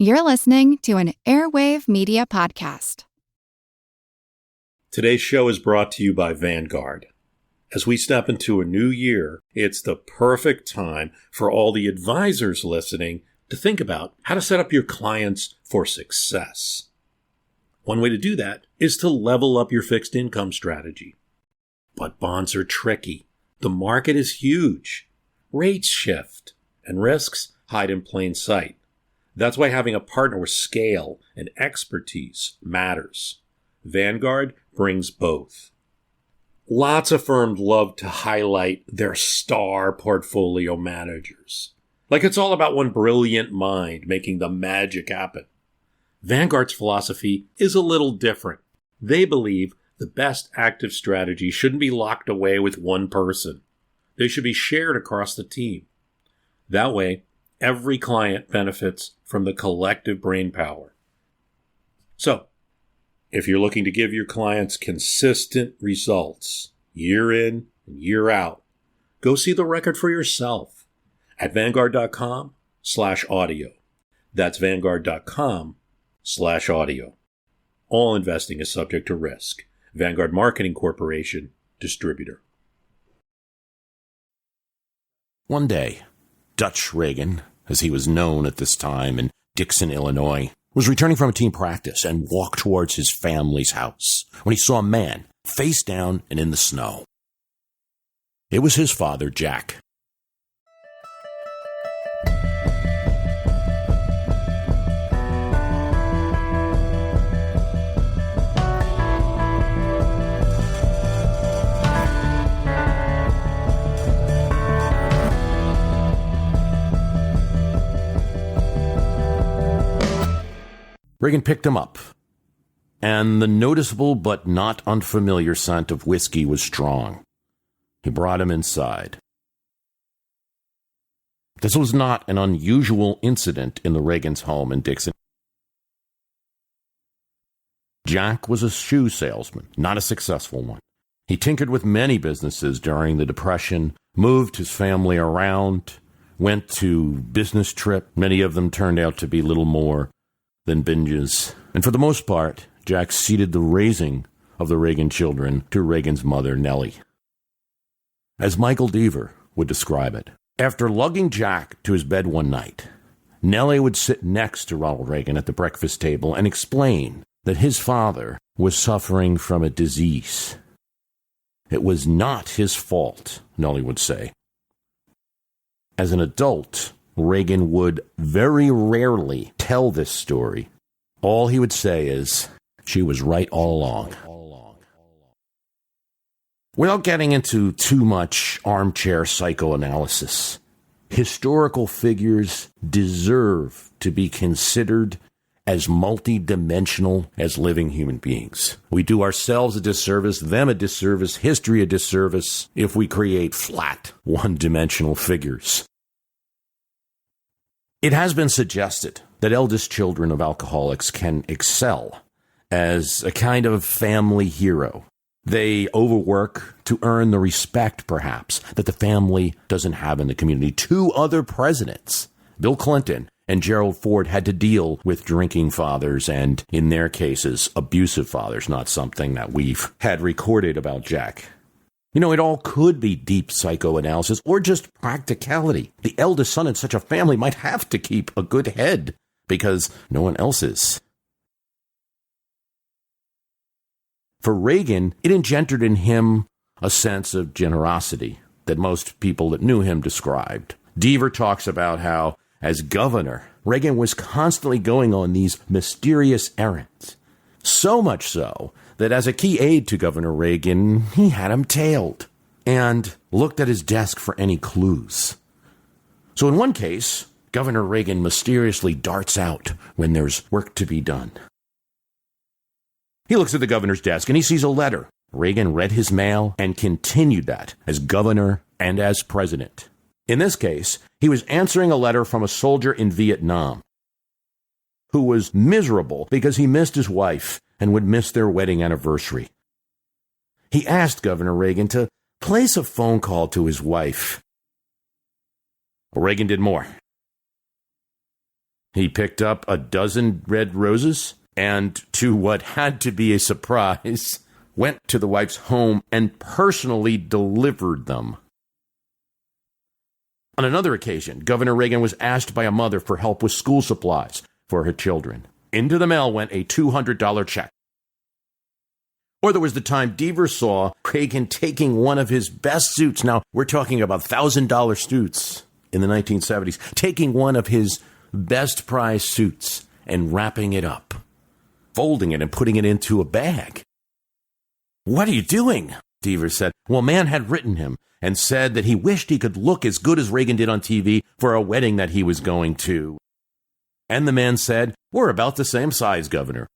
You're listening to an Airwave Media Podcast. Today's show is brought to you by Vanguard. As we step into a new year, it's the perfect time for all the advisors listening to think about how to set up your clients for success. One way to do that is to level up your fixed income strategy. But bonds are tricky. The market is huge. Rates shift, and risks hide in plain sight. That's why having a partner with scale and expertise matters. Vanguard brings both. Lots of firms love to highlight their star portfolio managers. Like it's all about one brilliant mind making the magic happen. Vanguard's philosophy is a little different. They believe the best active strategy shouldn't be locked away with one person. They should be shared across the team. That way, every client benefits from the collective brainpower. So, if you're looking to give your clients consistent results, year in and year out, go see the record for yourself at Vanguard.com/audio. That's Vanguard.com/audio. All investing is subject to risk. Vanguard Marketing Corporation, distributor. One day, Dutch Reagan, as he was known at this time in Dixon, Illinois, was returning from a team practice and walked towards his family's house when he saw a man face down and in the snow. It was his father, Jack. Reagan picked him up, and the noticeable but not unfamiliar scent of whiskey was strong. He brought him inside. This was not an unusual incident in the Reagans' home in Dixon. Jack was a shoe salesman, not a successful one. He tinkered with many businesses during the Depression, moved his family around, went to business trips. Many of them turned out to be little more than binges. And for the most part, Jack ceded the raising of the Reagan children to Reagan's mother, Nellie. As Michael Deaver would describe it, after lugging Jack to his bed one night, Nellie would sit next to Ronald Reagan at the breakfast table and explain that his father was suffering from a disease. It was not his fault, Nellie would say. As an adult, Reagan would very rarely tell this story. All he would say is, she was right all along. Without getting into too much armchair psychoanalysis, historical figures deserve to be considered as multidimensional as living human beings. We do ourselves a disservice, them a disservice, history a disservice, if we create flat, one-dimensional figures. It has been suggested that eldest children of alcoholics can excel as a kind of family hero. They overwork to earn the respect, perhaps, that the family doesn't have in the community. Two other presidents, Bill Clinton and Gerald Ford, had to deal with drinking fathers and, in their cases, abusive fathers, not something that we've had recorded about Jack. You know, it all could be deep psychoanalysis or just practicality. The eldest son in such a family might have to keep a good head because no one else is. For Reagan, it engendered in him a sense of generosity that most people that knew him described. Deaver talks about how, as governor, Reagan was constantly going on these mysterious errands. So much so that as a key aide to Governor Reagan, he had him tailed and looked at his desk for any clues. So in one case, Governor Reagan mysteriously darts out when there's work to be done. He looks at the governor's desk and he sees a letter. Reagan read his mail and continued that as governor and as president. In this case, he was answering a letter from a soldier in Vietnam who was miserable because he missed his wife and would miss their wedding anniversary. He asked Governor Reagan to place a phone call to his wife. Well, Reagan did more. He picked up a dozen red roses and, to what had to be a surprise, went to the wife's home and personally delivered them. On another occasion, Governor Reagan was asked by a mother for help with school supplies for her children. Into the mail went a $200 check. Or there was the time Deaver saw Reagan taking one of his best suits. Now, we're talking about $1,000 suits in the 1970s. Taking one of his best prize suits and wrapping it up, folding it and putting it into a bag. "What are you doing?" Deaver said. Well, man had written him and said that he wished he could look as good as Reagan did on TV for a wedding that he was going to. And the man said, "We're about the same size, Governor."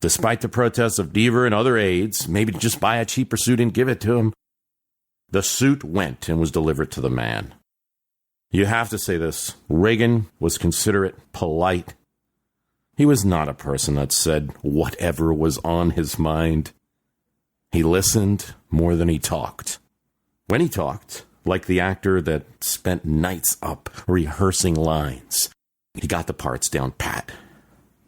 Despite the protests of Deaver and other aides, maybe just buy a cheaper suit and give it to him, the suit went and was delivered to the man. You have to say this. Reagan was considerate, polite. He was not a person that said whatever was on his mind. He listened more than he talked. When he talked, like the actor that spent nights up rehearsing lines, he got the parts down pat.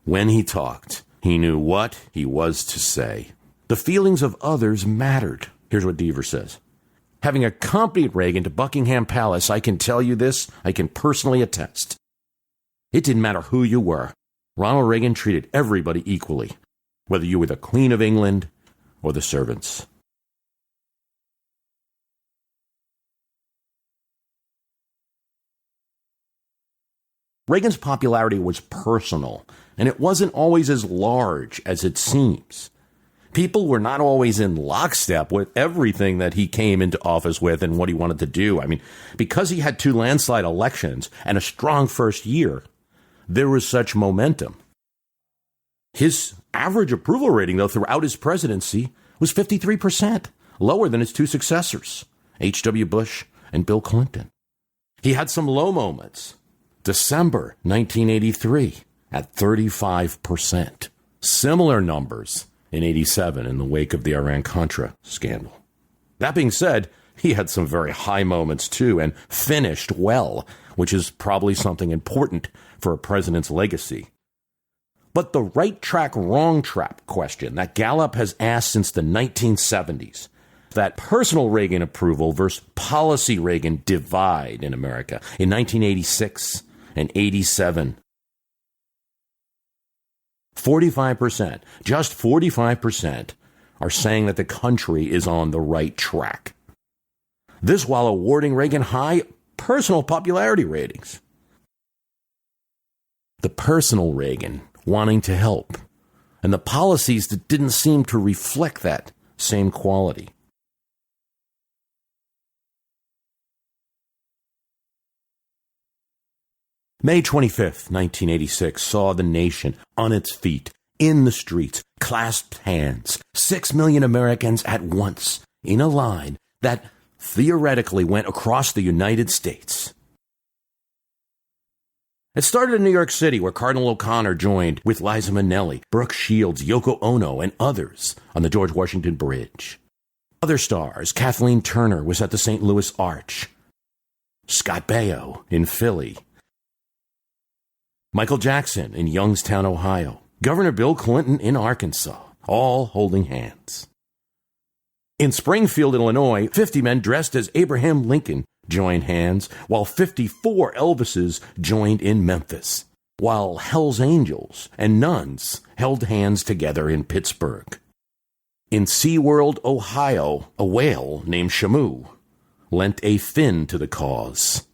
When he talked, he knew what he was to say. The feelings of others mattered. Here's what Deaver says. Having accompanied Reagan to Buckingham Palace, I can tell you this, I can personally attest. It didn't matter who you were. Ronald Reagan treated everybody equally, whether you were the Queen of England or the servants. Reagan's popularity was personal, and it wasn't always as large as it seems. People were not always in lockstep with everything that he came into office with and what he wanted to do. I mean, because he had 2 landslide elections and a strong first year, there was such momentum. His average approval rating, though, throughout his presidency was 53%, lower than his 2 successors, H.W. Bush and Bill Clinton. He had some low moments. December 1983 at 35%. Similar numbers in 87 in the wake of the Iran-Contra scandal. That being said, he had some very high moments too and finished well, which is probably something important for a president's legacy. But the right track, wrong track question that Gallup has asked since the 1970s, that personal Reagan approval versus policy Reagan divide in America in 1986 and 87. 45%, just 45%, are saying that the country is on the right track. This while awarding Reagan high personal popularity ratings. The personal Reagan wanting to help, and the policies that didn't seem to reflect that same quality. May 25th, 1986, saw the nation on its feet, in the streets, clasped hands, 6 million Americans at once, in a line that theoretically went across the United States. It started in New York City, where Cardinal O'Connor joined with Liza Minnelli, Brooke Shields, Yoko Ono, and others on the George Washington Bridge. Other stars, Kathleen Turner was at the St. Louis Arch, Scott Baio in Philly, Michael Jackson in Youngstown, Ohio, Governor Bill Clinton in Arkansas, all holding hands. In Springfield, Illinois, 50 men dressed as Abraham Lincoln joined hands, while 54 Elvises joined in Memphis, while Hell's Angels and nuns held hands together in Pittsburgh. In SeaWorld, Ohio, a whale named Shamu lent a fin to the cause.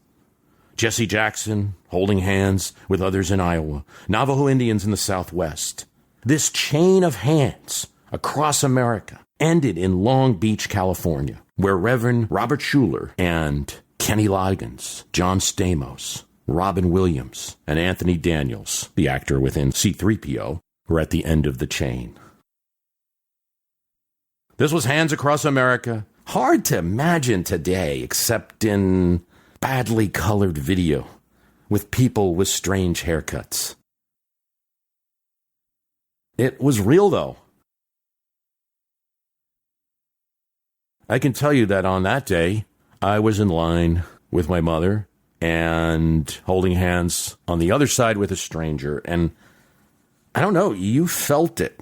Jesse Jackson holding hands with others in Iowa, Navajo Indians in the Southwest. This chain of hands across America ended in Long Beach, California, where Reverend Robert Schuller and Kenny Loggins, John Stamos, Robin Williams, and Anthony Daniels, the actor within C-3PO, were at the end of the chain. This was hands across America. Hard to imagine today, except in badly colored video with people with strange haircuts. It was real, though. I can tell you that on that day, I was in line with my mother and holding hands on the other side with a stranger. And I don't know, you felt it.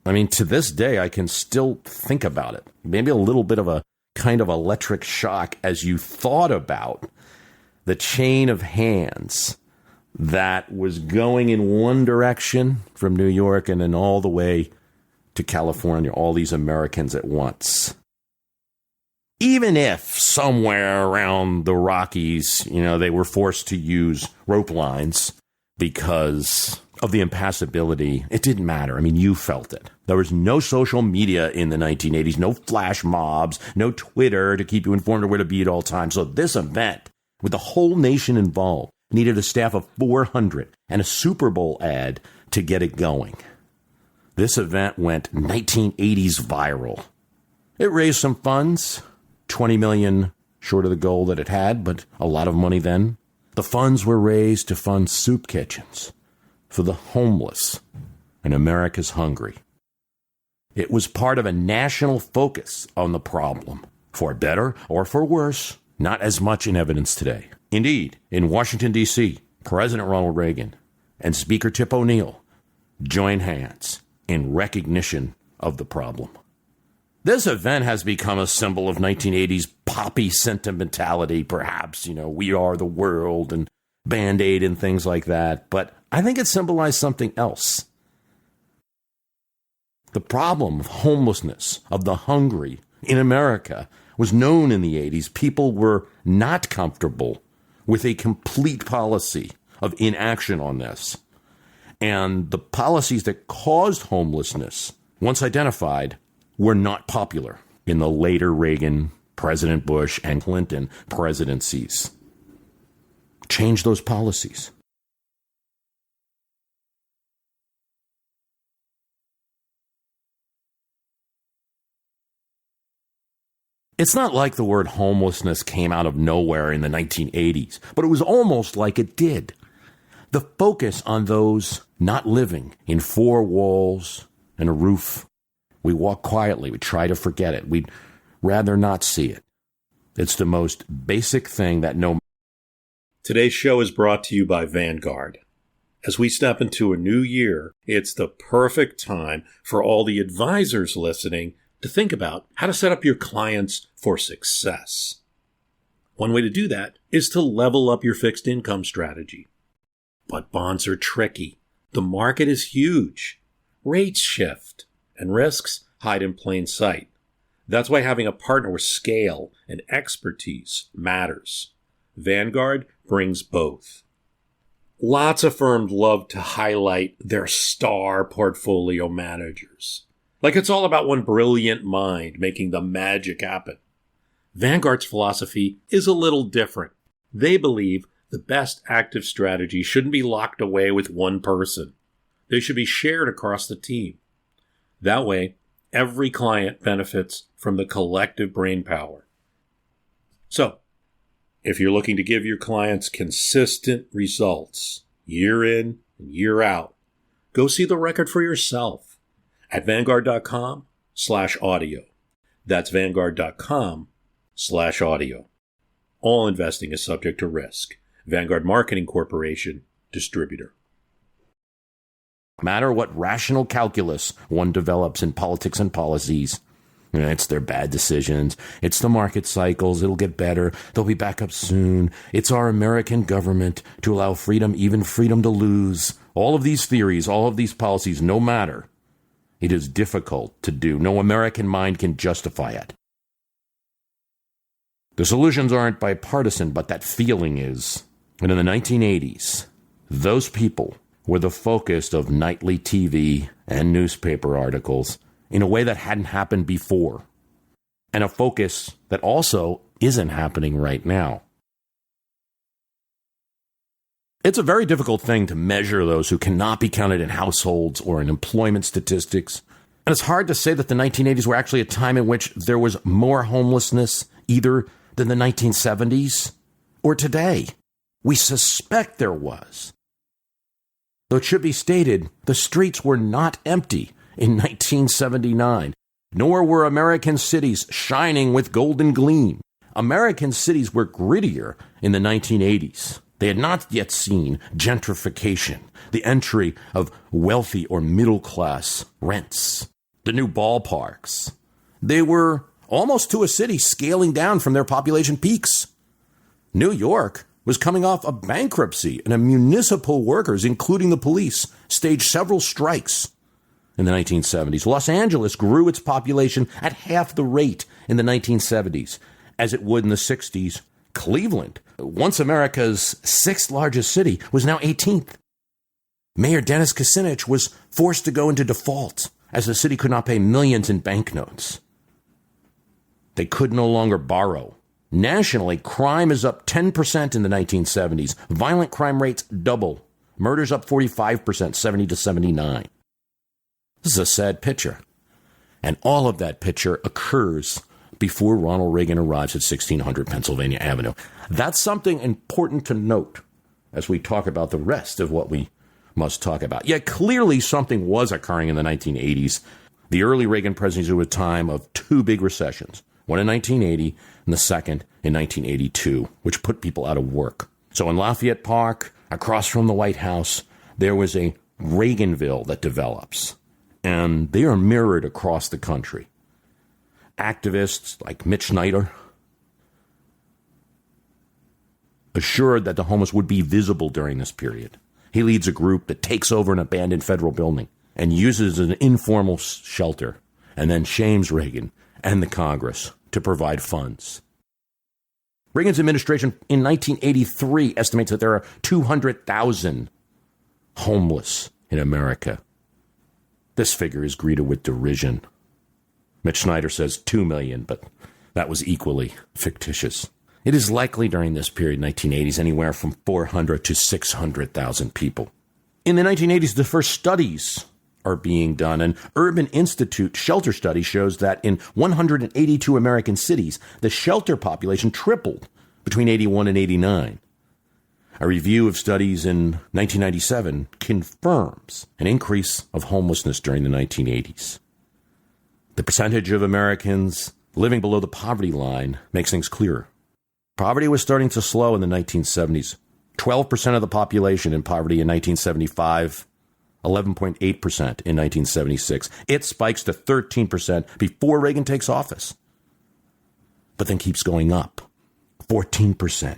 I mean, to this day, I can still think about it. Maybe a little bit of a kind of electric shock as you thought about the chain of hands that was going in one direction from New York and then all the way to California, all these Americans at once. Even if somewhere around the Rockies, they were forced to use rope lines because of the impassability, it didn't matter. I mean, you felt it. There was no social media in the 1980s, no flash mobs, no Twitter to keep you informed of where to be at all times. So this event, with the whole nation involved, needed a staff of 400 and a Super Bowl ad to get it going. This event went 1980s viral. It raised some funds, $20 million short of the goal that it had, but a lot of money then. The funds were raised to fund soup kitchens for the homeless and America's hungry. It was part of a national focus on the problem, for better or for worse, not as much in evidence today. Indeed, in Washington, D.C., President Ronald Reagan and Speaker Tip O'Neill joined hands in recognition of the problem. This event has become a symbol of 1980s poppy sentimentality, perhaps, we are the world and Band-Aid and things like that. But I think it symbolized something else. The problem of homelessness, of the hungry in America, was known in the 80s. People were not comfortable with a complete policy of inaction on this. And the policies that caused homelessness, once identified, were not popular in the later Reagan, President Bush, and Clinton presidencies. Change those policies. It's not like the word homelessness came out of nowhere in the 1980s, but it was almost like it did. The focus on those not living in four walls and a roof. We walk quietly. We try to forget it. We'd rather not see it. It's the most basic thing that no. Today's show is brought to you by Vanguard. As we step into a new year, it's the perfect time for all the advisors listening to think about how to set up your clients for success. One way to do that is to level up your fixed income strategy. But bonds are tricky. The market is huge. Rates shift, and risks hide in plain sight. That's why having a partner with scale and expertise matters. Vanguard brings both. Lots of firms love to highlight their star portfolio managers. Like it's all about one brilliant mind making the magic happen. Vanguard's philosophy is a little different. They believe the best active strategy shouldn't be locked away with one person. They should be shared across the team. That way, every client benefits from the collective brainpower. So, if you're looking to give your clients consistent results, year in and year out, go see the record for yourself at Vanguard.com/audio. That's Vanguard.com/audio. All investing is subject to risk. Vanguard Marketing Corporation, distributor. No matter what rational calculus one develops in politics and policies, it's their bad decisions. It's the market cycles. It'll get better. They'll be back up soon. It's our American government to allow freedom, even freedom to lose. All of these theories, all of these policies, no matter. It is difficult to do. No American mind can justify it. The solutions aren't bipartisan, but that feeling is. And in the 1980s, those people were the focus of nightly TV and newspaper articles in a way that hadn't happened before, and a focus that also isn't happening right now. It's a very difficult thing to measure those who cannot be counted in households or in employment statistics, and it's hard to say that the 1980s were actually a time in which there was more homelessness either than the 1970s or today. We suspect there was. Though it should be stated, the streets were not empty in 1979, nor were American cities shining with golden gleam American cities were grittier in the 1980s. They had not yet seen gentrification, the entry of wealthy or middle-class rents, the new ballparks. They were almost to a city scaling down from their population peaks. New York was coming off a bankruptcy, and municipal workers, including the police, staged several strikes in the 1970s. Los Angeles grew its population at half the rate in the 1970s as it would in the 60s. Cleveland, once America's sixth largest city, was now 18th. Mayor Dennis Kucinich was forced to go into default as the city could not pay millions in banknotes. They could no longer borrow. Nationally, crime is up 10% in the 1970s. Violent crime rates double. Murders up 45%, 70 to 79. This is a sad picture. And all of that picture occurs before Ronald Reagan arrives at 1600 Pennsylvania Avenue. That's something important to note as we talk about the rest of what we must talk about. Yet clearly something was occurring in the 1980s. The early Reagan presidency was a time of two big recessions, one in 1980 and the second in 1982, which put people out of work. So in Lafayette Park, across from the White House, there was a Reaganville that develops, and they are mirrored across the country. Activists like Mitch Snyder assured that the homeless would be visible during this period. He leads a group that takes over an abandoned federal building and uses an informal shelter, and then shames Reagan and the Congress to provide funds. Reagan's administration in 1983 estimates that there are 200,000 homeless in America. This figure is greeted with derision. Mitch Snyder says 2 million, but that was equally fictitious. It is likely during this period, 1980s, anywhere from 400 to 600,000 people. In the 1980s, the first studies are being done. An Urban Institute shelter study shows that in 182 American cities, the shelter population tripled between 81 and 89. A review of studies in 1997 confirms an increase of homelessness during the 1980s. The percentage of Americans living below the poverty line makes things clearer. Poverty was starting to slow in the 1970s. 12% of the population in poverty in 1975, 11.8% in 1976. It spikes to 13% before Reagan takes office, but then keeps going up. 14%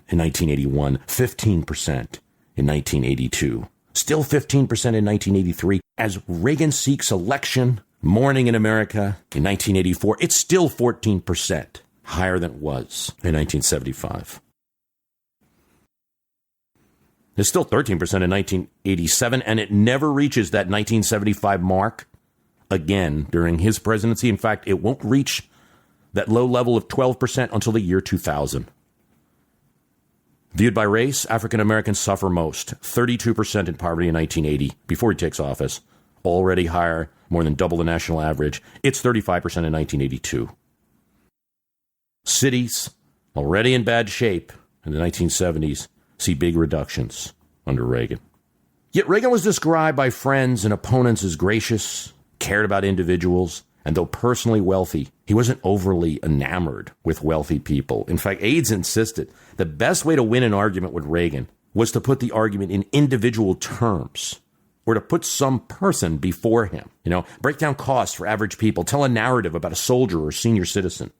in 1981, 15% in 1982, still 15% in 1983. As Reagan seeks election, mourning in America in 1984, it's still 14% higher than it was in 1975. It's still 13% in 1987, and it never reaches that 1975 mark again during his presidency. In fact, it won't reach that low level of 12% until the year 2000. Viewed by race, African Americans suffer most. 32% in poverty in 1980, before he takes office. Already higher, more than double the national average. It's 35% in 1982. Cities, already in bad shape in the 1970s, see big reductions under Reagan. Yet Reagan was described by friends and opponents as gracious, cared about individuals, and though personally wealthy, he wasn't overly enamored with wealthy people. In fact, aides insisted the best way to win an argument with Reagan was to put the argument in individual terms, or to put some person before him. Break down costs for average people, tell a narrative about a soldier or senior citizen.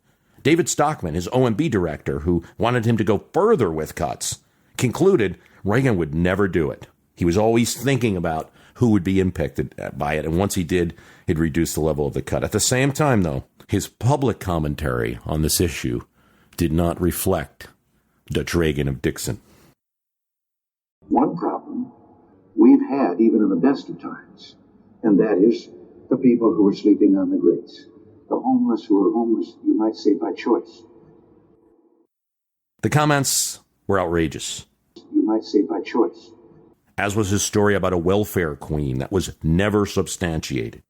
David Stockman, his OMB director, who wanted him to go further with cuts, concluded Reagan would never do it. He was always thinking about who would be impacted by it, and once he did, he'd reduce the level of the cut. At the same time, though, his public commentary on this issue did not reflect Dutch Reagan of Dixon. One problem we've had even in the best of times, and that is the people who are sleeping on the grates. The homeless who are homeless, you might say, by choice. The comments were outrageous. You might say by choice. As was his story about a welfare queen that was never substantiated.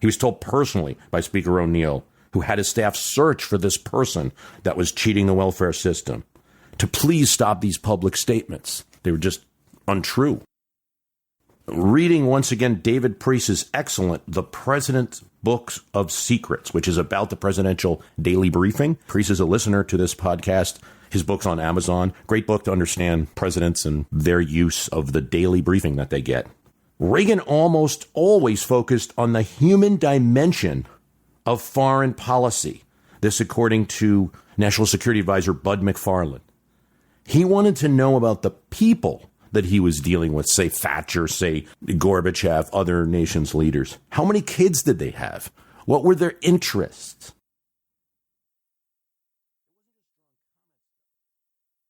He was told personally by Speaker O'Neill, who had his staff search for this person that was cheating the welfare system, to please stop these public statements. They were just untrue. reading once again David Priest's excellent The President's Books of Secrets, which is about the presidential daily briefing. Priest is a listener to this podcast. His book's on Amazon. Great book to understand presidents and their use of the daily briefing that they get. Reagan almost always focused on the human dimension of foreign policy. This according to National Security Advisor Bud McFarlane. He wanted to know about the people that he was dealing with, say Thatcher, say Gorbachev, other nations' leaders. How many kids did they have? What were their interests?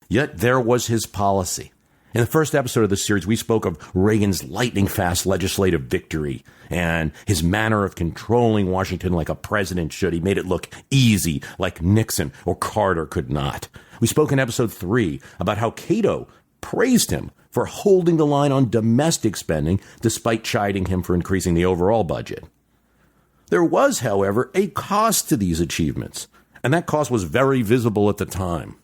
Yet there was his policy. In the first episode of this series, we spoke of Reagan's lightning-fast legislative victory and his manner of controlling Washington like a president should. He made it look easy, like Nixon or Carter could not. We spoke in episode 3 about how Cato praised him for holding the line on domestic spending despite chiding him for increasing the overall budget. There was, however, a cost to these achievements, and that cost was very visible at the time.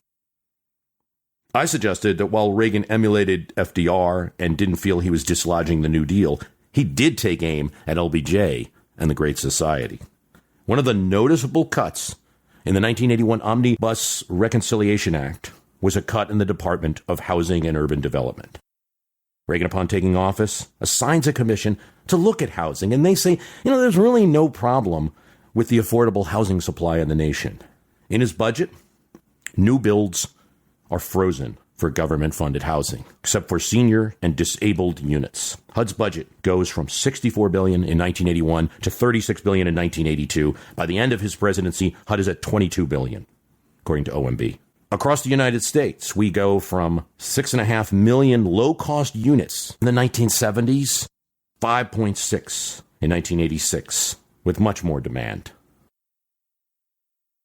I suggested that while Reagan emulated FDR and didn't feel he was dislodging the New Deal, he did take aim at LBJ and the Great Society. One of the noticeable cuts in the 1981 Omnibus Reconciliation Act was a cut in the Department of Housing and Urban Development. Reagan, upon taking office, assigns a commission to look at housing, and they say, there's really no problem with the affordable housing supply in the nation. In his budget, new builds are frozen for government-funded housing, except for senior and disabled units. HUD's budget goes from $64 billion in 1981 to $36 billion in 1982. By the end of his presidency, HUD is at $22 billion, according to OMB. Across the United States, we go from 6.5 million low-cost units in the 1970s, 5.6 in 1986, with much more demand.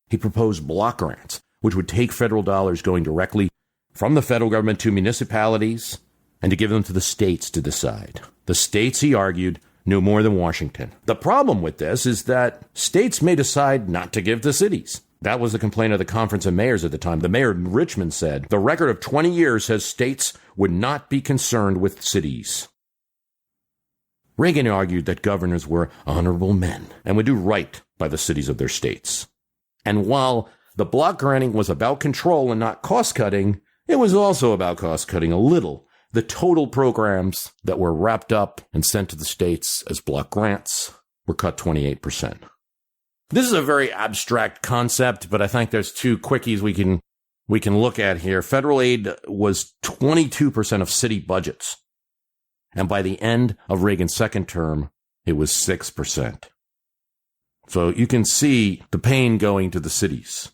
He proposed block grants, which would take federal dollars going directly from the federal government to municipalities and to give them to the states to decide. The states, he argued, knew more than Washington. The problem with this is that states may decide not to give to cities. That was the complaint of the Conference of Mayors at the time. The mayor of Richmond said, the record of 20 years says states would not be concerned with cities. Reagan argued that governors were honorable men and would do right by the cities of their states. And while the block granting was about control and not cost-cutting, it was also about cost-cutting a little. The total programs that were wrapped up and sent to the states as block grants were cut 28%. This is a very abstract concept, but I think there's two quickies we can look at here. Federal aid was 22% of city budgets. And by the end of Reagan's second term, it was 6%. So you can see the pain going to the cities.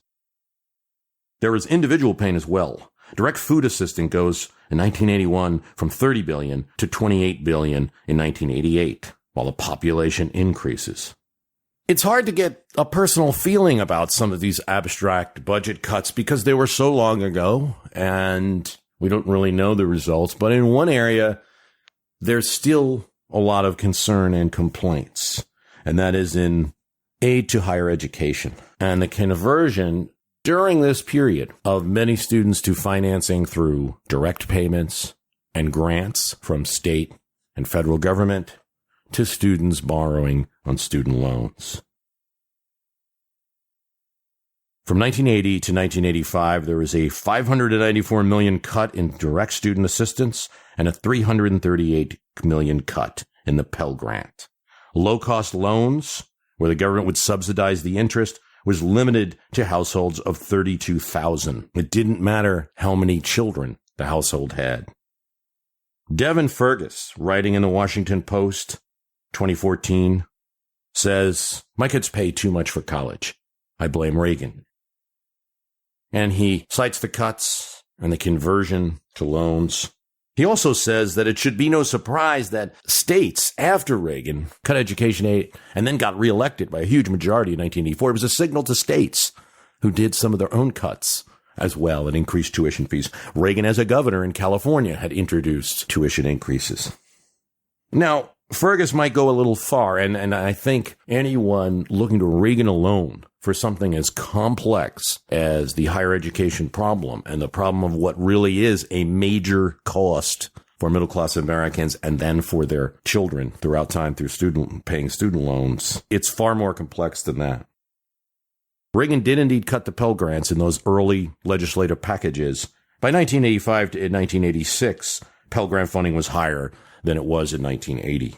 There is individual pain as well. Direct food assistance goes in 1981 from $30 billion to $28 billion in 1988, while the population increases. It's hard to get a personal feeling about some of these abstract budget cuts because they were so long ago and we don't really know the results. But in one area, there's still a lot of concern and complaints, and that is in aid to higher education and the conversion during this period of many students to financing through direct payments and grants from state and federal government to students borrowing on student loans. From 1980 to 1985, there was a $594 million cut in direct student assistance and a $338 million cut in the Pell Grant. Low-cost loans, where the government would subsidize the interest, was limited to households of 32,000. It didn't matter how many children the household had. Devin Fergus, writing in the Washington Post, 2014, says, "My kids pay too much for college. I blame Reagan." And he cites the cuts and the conversion to loans. He also says that it should be no surprise that states, after Reagan, cut education aid and then got reelected by a huge majority in 1984. It was a signal to states who did some of their own cuts as well and increased tuition fees. Reagan, as a governor in California, had introduced tuition increases. Now, Fergus might go a little far, and I think anyone looking to Reagan alone for something as complex as the higher education problem and the problem of what really is a major cost for middle-class Americans and then for their children throughout time through paying student loans. It's far more complex than that. Reagan did indeed cut the Pell Grants in those early legislative packages. By 1985 to 1986, Pell Grant funding was higher than it was in 1980.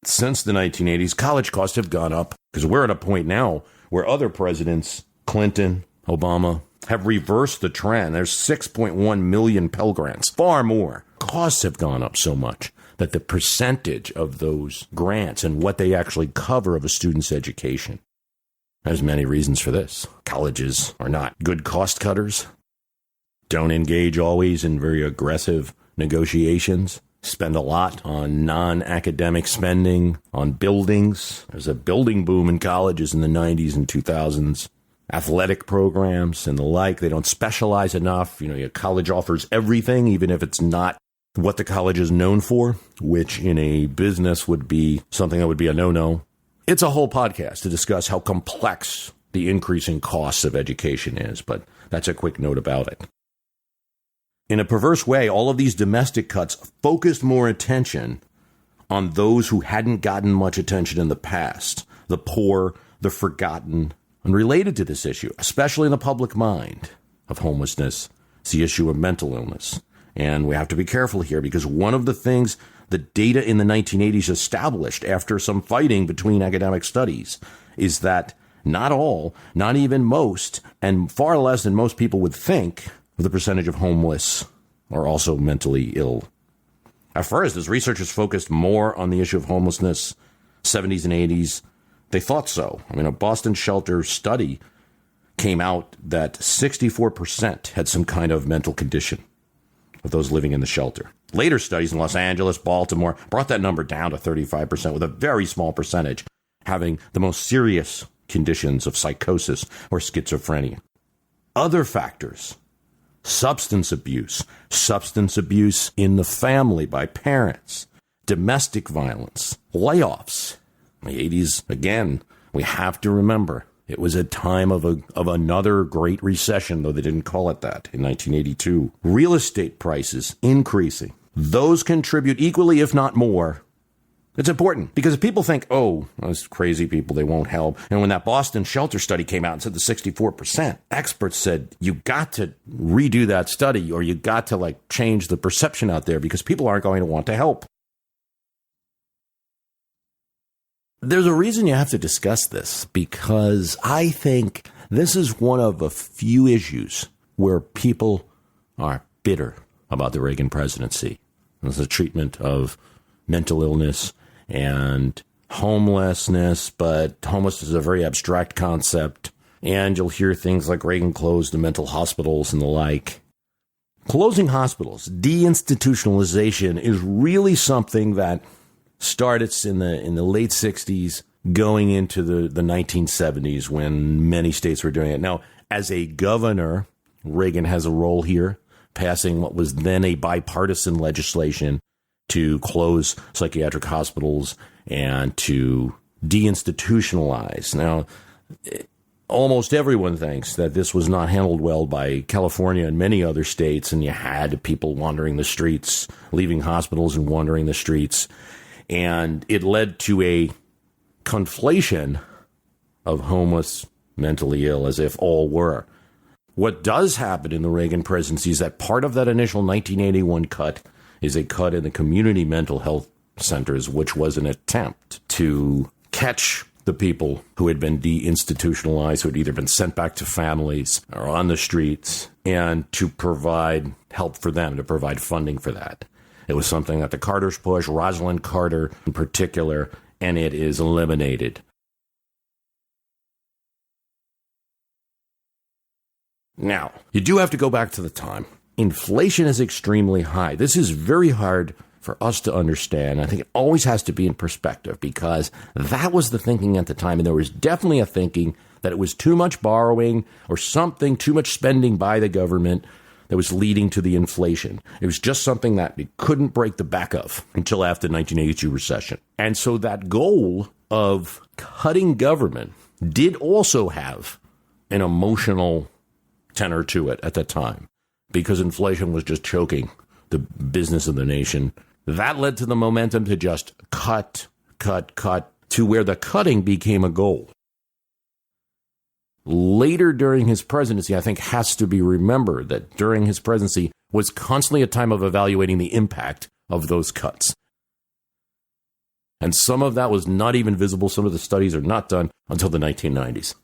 Since the 1980s, college costs have gone up because we're at a point now where other presidents, Clinton, Obama, have reversed the trend. There's 6.1 million Pell Grants, far more. Costs have gone up so much that the percentage of those grants and what they actually cover of a student's education. There's many reasons for this. Colleges are not good cost cutters, don't engage always in very aggressive negotiations, spend a lot on non-academic spending, on buildings. There's a building boom in colleges in the 90s and 2000s. Athletic programs and the like. They don't specialize enough. Your college offers everything, even if it's not what the college is known for, which in a business would be something that would be a no-no. It's a whole podcast to discuss how complex the increasing costs of education is, but that's a quick note about it. In a perverse way, all of these domestic cuts focused more attention on those who hadn't gotten much attention in the past, the poor, the forgotten. And related to this issue, especially in the public mind of homelessness, is the issue of mental illness. And we have to be careful here because one of the things the data in the 1980s established after some fighting between academic studies is that not all, not even most, and far less than most people would think, the percentage of homeless are also mentally ill. At first, as researchers focused more on the issue of homelessness, 70s and 80s, they thought so. A Boston shelter study came out that 64% had some kind of mental condition of those living in the shelter. Later studies in Los Angeles, Baltimore, brought that number down to 35%, with a very small percentage having the most serious conditions of psychosis or schizophrenia. Other factors: substance abuse in the family by parents, domestic violence, layoffs. In the 80s, again, we have to remember, it was a time of another great recession, though they didn't call it that, in 1982. Real estate prices increasing. Those contribute equally, if not more. It's important because if people think, oh, those crazy people, they won't help. And when that Boston shelter study came out and said the 64%, experts said, you got to redo that study or you got to change the perception out there because people aren't going to want to help. There's a reason you have to discuss this because I think this is one of a few issues where people are bitter about the Reagan presidency. It's the treatment of mental illness and homelessness, but homelessness is a very abstract concept, and you'll hear things like Reagan closed the mental hospitals and the like. Closing hospitals, deinstitutionalization, is really something that started in the late 60s, going into the 1970s when many states were doing it. Now, as a governor, Reagan has a role here, passing what was then a bipartisan legislation to close psychiatric hospitals and to deinstitutionalize. Now, almost everyone thinks that this was not handled well by California and many other states, and you had people wandering the streets, leaving hospitals and wandering the streets. And it led to a conflation of homeless, mentally ill, as if all were. What does happen in the Reagan presidency is that part of that initial 1981 cut is a cut in the community mental health centers, which was an attempt to catch the people who had been deinstitutionalized, who had either been sent back to families or on the streets, and to provide help for them, to provide funding for that. It was something that the Carters pushed, Rosalind Carter in particular, and it is eliminated. Now, you do have to go back to the time. Inflation is extremely high. This is very hard for us to understand. I think it always has to be in perspective because that was the thinking at the time. And there was definitely a thinking that it was too much borrowing or something, too much spending by the government that was leading to the inflation. It was just something that it couldn't break the back of until after the 1982 recession. And so that goal of cutting government did also have an emotional tenor to it at the time, because inflation was just choking the business of the nation. That led to the momentum to just cut, to where the cutting became a goal. Later during his presidency, I think has to be remembered that during his presidency was constantly a time of evaluating the impact of those cuts. And some of that was not even visible. Some of the studies are not done until the 1990s.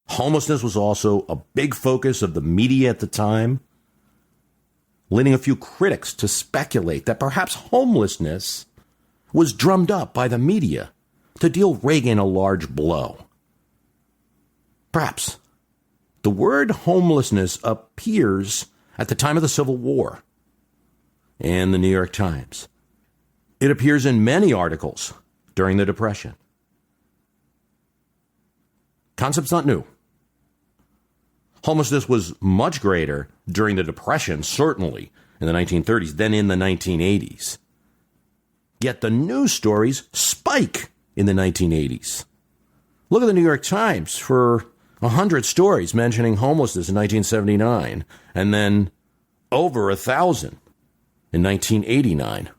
Homelessness was also a big focus of the media at the time, leading a few critics to speculate that perhaps homelessness was drummed up by the media to deal Reagan a large blow. Perhaps. The word homelessness appears at the time of the Civil War in the New York Times. It appears in many articles during the Depression. Concept's not new. Homelessness was much greater during the Depression, certainly in the 1930s, than in the 1980s. Yet the news stories spike in the 1980s. Look at the New York Times for 100 stories mentioning homelessness in 1979, and then over 1,000 in 1989.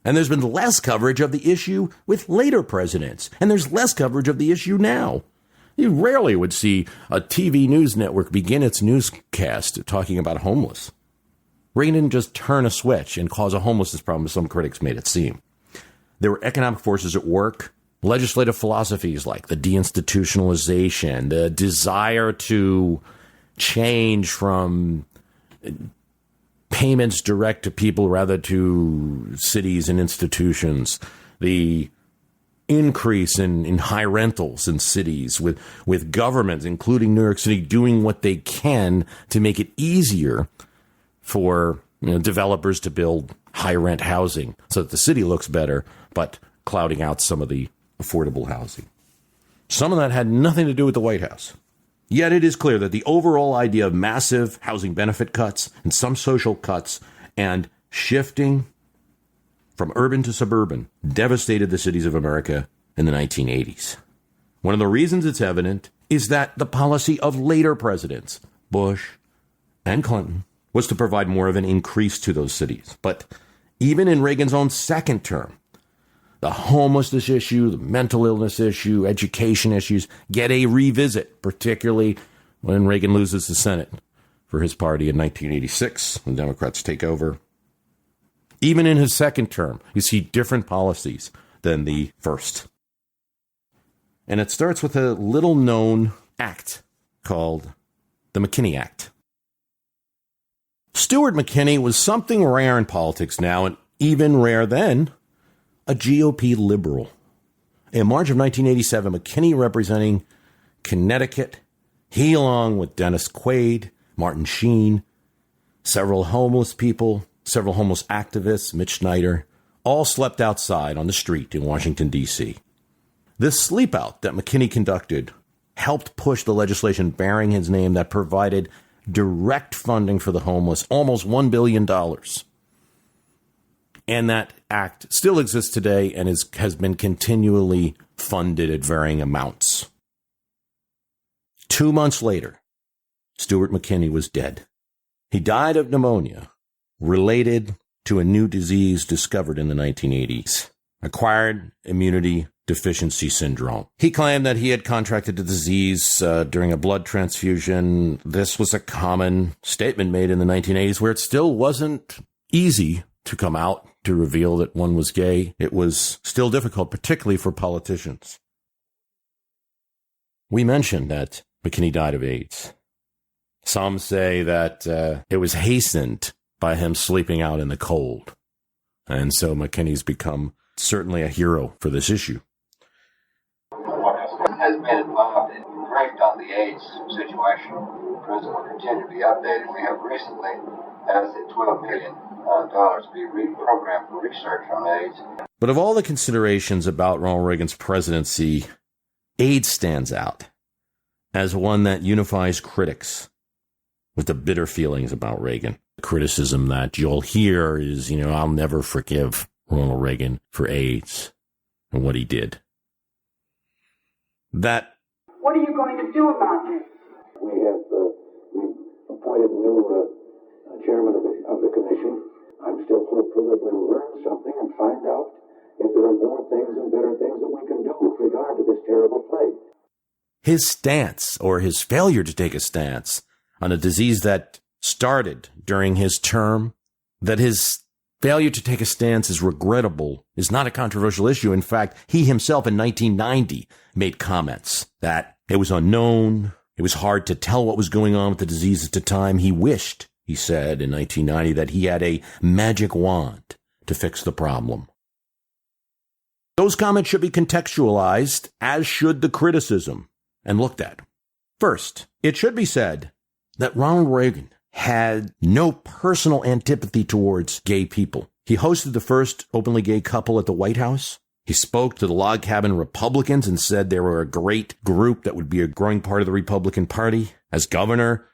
And there's been less coverage of the issue with later presidents, and there's less coverage of the issue now. You rarely would see a TV news network begin its newscast talking about homeless. Reagan didn't just turn a switch and cause a homelessness problem, as some critics made it seem. There were economic forces at work, legislative philosophies like the deinstitutionalization, the desire to change from payments direct to people rather to cities and institutions, the increase in high rentals in cities with governments, including New York City, doing what they can to make it easier for developers to build high rent housing so that the city looks better, but clouding out some of the affordable housing. Some of that had nothing to do with the White House. Yet it is clear that the overall idea of massive housing benefit cuts and some social cuts and shifting from urban to suburban devastated the cities of America in the 1980s. One of the reasons it's evident is that the policy of later presidents, Bush and Clinton, was to provide more of an increase to those cities. But even in Reagan's own second term, the homelessness issue, the mental illness issue, education issues get a revisit, particularly when Reagan loses the Senate for his party in 1986, when Democrats take over. Even in his second term, you see different policies than the first. And it starts with a little-known act called the McKinney Act. Stuart McKinney was something rare in politics now, and even rare then, a GOP liberal. In March of 1987, McKinney, representing Connecticut, he, along with Dennis Quaid, Martin Sheen, several homeless people, several homeless activists, Mitch Snyder, all slept outside on the street in Washington, D.C. This sleep out that McKinney conducted helped push the legislation bearing his name that provided direct funding for the homeless, almost $1 billion. And that act still exists today and has been continually funded at varying amounts. 2 months later, Stuart McKinney was dead. He died of pneumonia, related to a new disease discovered in the 1980s, acquired immunity deficiency syndrome. He claimed that he had contracted the disease during a blood transfusion. This was a common statement made in the 1980s, where it still wasn't easy to come out to reveal that one was gay. It was still difficult, particularly for politicians. We mentioned that McKinney died of AIDS. Some say that it was hastened by him sleeping out in the cold. And so McKinney's become certainly a hero for this issue. Has been involved and briefed on the AIDS situation. The president will continue to be updated. We have recently asked that $12 million be reprogrammed for research on AIDS. But of all the considerations about Ronald Reagan's presidency, AIDS stands out as one that unifies critics with the bitter feelings about Reagan. The criticism that you'll hear is, I'll never forgive Ronald Reagan for AIDS and what he did. What are you going to do about this? We've appointed new chairman of the commission, I'm still hopeful that we'll learn something and find out if there are more things and better things that we can do with regard to this terrible plague. His stance, or his failure to take a stance on a disease that started during his term, that his failure to take a stance is regrettable, is not a controversial issue. In fact, he himself in 1990 made comments that it was unknown, it was hard to tell what was going on with the disease at the time. He wished, he said in 1990, that he had a magic wand to fix the problem. Those comments should be contextualized, as should the criticism, and looked at. First, it should be said that Ronald Reagan had no personal antipathy towards gay people. He hosted the first openly gay couple at the White House. He spoke to the log cabin Republicans and said they were a great group that would be a growing part of the Republican Party. As governor,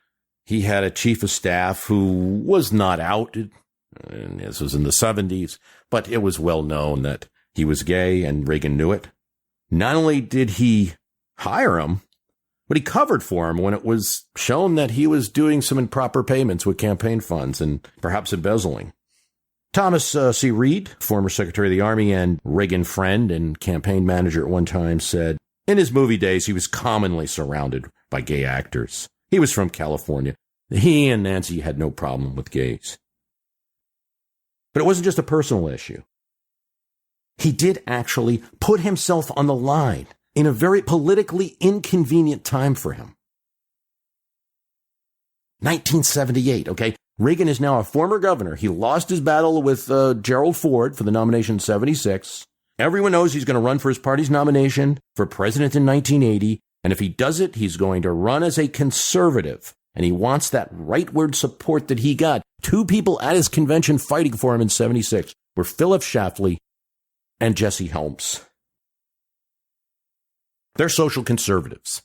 he had a chief of staff who was not out, and this was in the 70s, but it was well known that he was gay, and Reagan knew it. Not only did he hire him, but he covered for him when it was shown that he was doing some improper payments with campaign funds and perhaps embezzling. Thomas C. Reed, former Secretary of the Army and Reagan friend and campaign manager at one time, said, in his movie days, he was commonly surrounded by gay actors. He was from California. He and Nancy had no problem with gays. But it wasn't just a personal issue. He did actually put himself on the line in a very politically inconvenient time for him. 1978, okay? Reagan is now a former governor. He lost his battle with Gerald Ford for the nomination in 76. Everyone knows he's going to run for his party's nomination for president in 1980. And if he does it, he's going to run as a conservative. And he wants that rightward support that he got. Two people at his convention fighting for him in 76 were Philip Schlafly and Jesse Helms. They're social conservatives.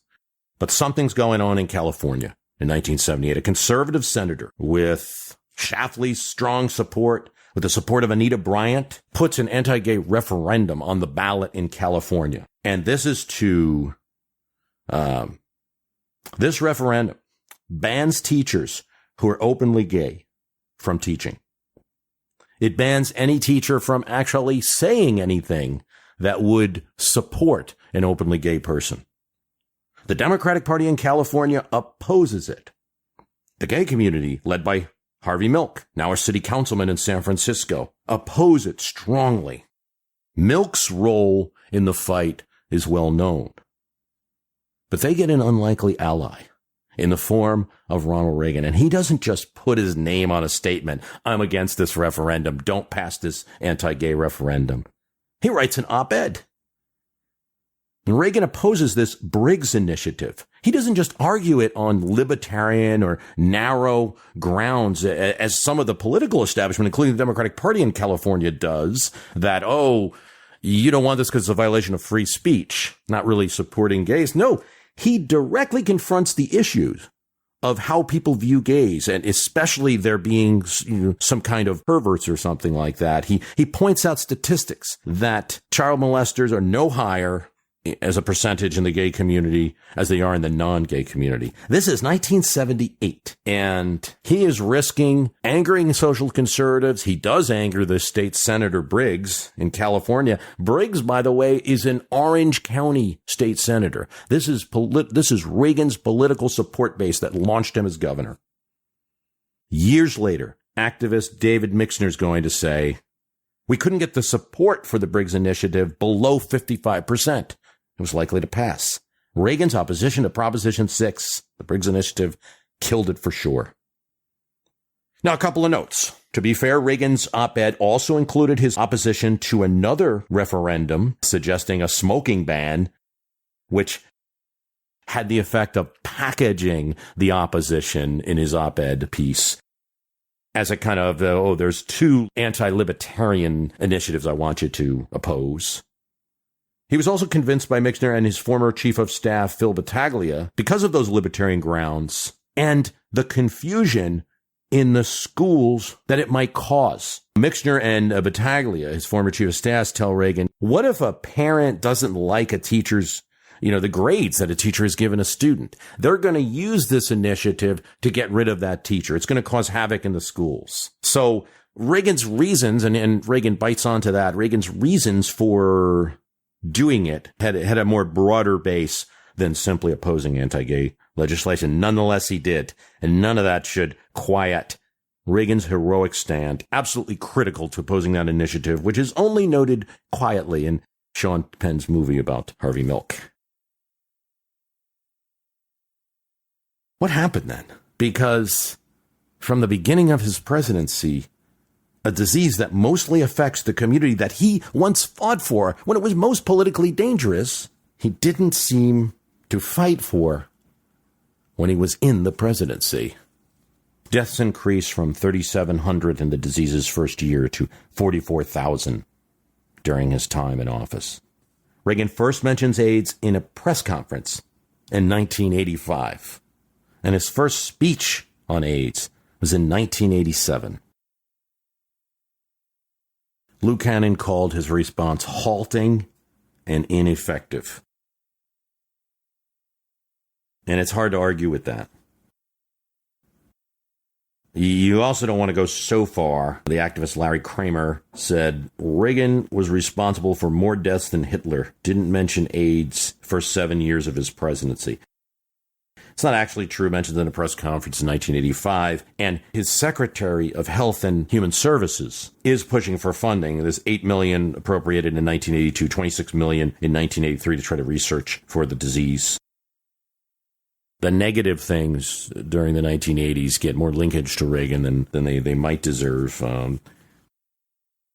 But something's going on in California in 1978. A conservative senator with Schlafly's strong support, with the support of Anita Bryant, puts an anti-gay referendum on the ballot in California. And this is to, this referendum bans teachers who are openly gay from teaching. It bans any teacher from actually saying anything that would support an openly gay person. The Democratic Party in California opposes it. The gay community, led by Harvey Milk, now a city councilman in San Francisco, oppose it strongly. Milk's role in the fight is well known. But they get an unlikely ally in the form of Ronald Reagan. And he doesn't just put his name on a statement, I'm against this referendum, don't pass this anti-gay referendum. He writes an op-ed. And Reagan opposes this Briggs initiative. He doesn't just argue it on libertarian or narrow grounds, as some of the political establishment, including the Democratic Party in California, does, that, oh, you don't want this because it's a violation of free speech, not really supporting gays. No, he directly confronts the issues of how people view gays, and especially there being some kind of perverts or something like that. He points out statistics that child molesters are no higher as a percentage in the gay community as they are in the non-gay community. This is 1978, and he is risking angering social conservatives. He does anger the state senator Briggs in California. Briggs, by the way, is an Orange County state senator. This is Reagan's political support base that launched him as governor. Years later, activist David Mixner is going to say, we couldn't get the support for the Briggs initiative below 55%. It was likely to pass. Reagan's opposition to Proposition 6, the Briggs Initiative, killed it for sure. Now, a couple of notes. To be fair, Reagan's op-ed also included his opposition to another referendum suggesting a smoking ban, which had the effect of packaging the opposition in his op-ed piece as a kind of, there's two anti-libertarian initiatives I want you to oppose. He was also convinced by Mixner and his former chief of staff, Phil Battaglia, because of those libertarian grounds and the confusion in the schools that it might cause. Mixner and Battaglia, his former chief of staff, tell Reagan, what if a parent doesn't like a teacher's the grades that a teacher has given a student. They're going to use this initiative to get rid of that teacher. It's going to cause havoc in the schools. So Reagan's reasons, and Reagan bites onto that, Reagan's reasons for doing it had a more broader base than simply opposing anti-gay legislation. Nonetheless, he did. And none of that should quiet Reagan's heroic stand, absolutely critical to opposing that initiative, which is only noted quietly in Sean Penn's movie about Harvey Milk. What happened then? Because from the beginning of his presidency, a disease that mostly affects the community that he once fought for when it was most politically dangerous, he didn't seem to fight for when he was in the presidency. Deaths increased from 3,700 in the disease's first year to 44,000 during his time in office. Reagan first mentions AIDS in a press conference in 1985, and his first speech on AIDS was in 1987. Lou Cannon called his response halting and ineffective. And it's hard to argue with that. You also don't want to go so far. The activist Larry Kramer said Reagan was responsible for more deaths than Hitler, didn't mention AIDS for 7 years of his presidency. It's not actually true, mentioned in a press conference in 1985, and his Secretary of Health and Human Services is pushing for funding. There's $8 million appropriated in 1982, $26 million in 1983 to try to research for the disease. The negative things during the 1980s get more linkage to Reagan than they might deserve.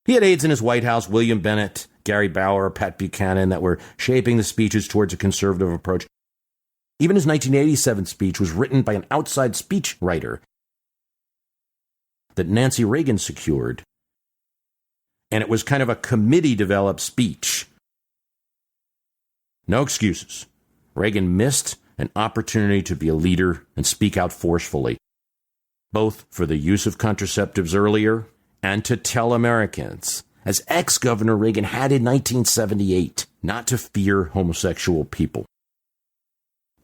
He had aides in his White House, William Bennett, Gary Bauer, Pat Buchanan, that were shaping the speeches towards a conservative approach. Even his 1987 speech was written by an outside speech writer that Nancy Reagan secured. And it was kind of a committee-developed speech. No excuses. Reagan missed an opportunity to be a leader and speak out forcefully, both for the use of contraceptives earlier and to tell Americans, as ex-Governor Reagan had in 1978, not to fear homosexual people.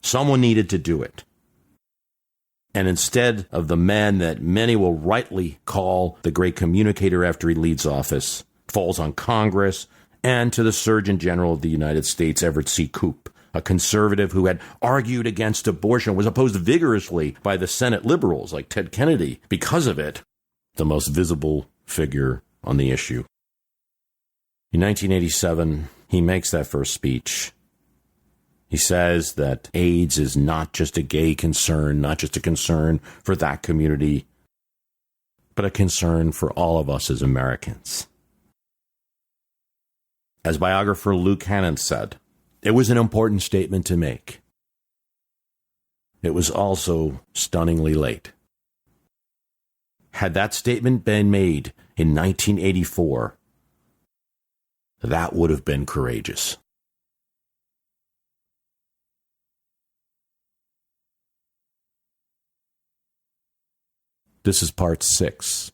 Someone needed to do it. And instead of the man that many will rightly call the great communicator after he leaves office, falls on Congress and to the Surgeon General of the United States, Everett C. Koop, a conservative who had argued against abortion, was opposed vigorously by the Senate liberals like Ted Kennedy. Because of it, the most visible figure on the issue. In 1987, he makes that first speech. He says that AIDS is not just a gay concern, not just a concern for that community, but a concern for all of us as Americans. As biographer Lou Cannon said, it was an important statement to make. It was also stunningly late. Had that statement been made in 1984, that would have been courageous. This is part 6.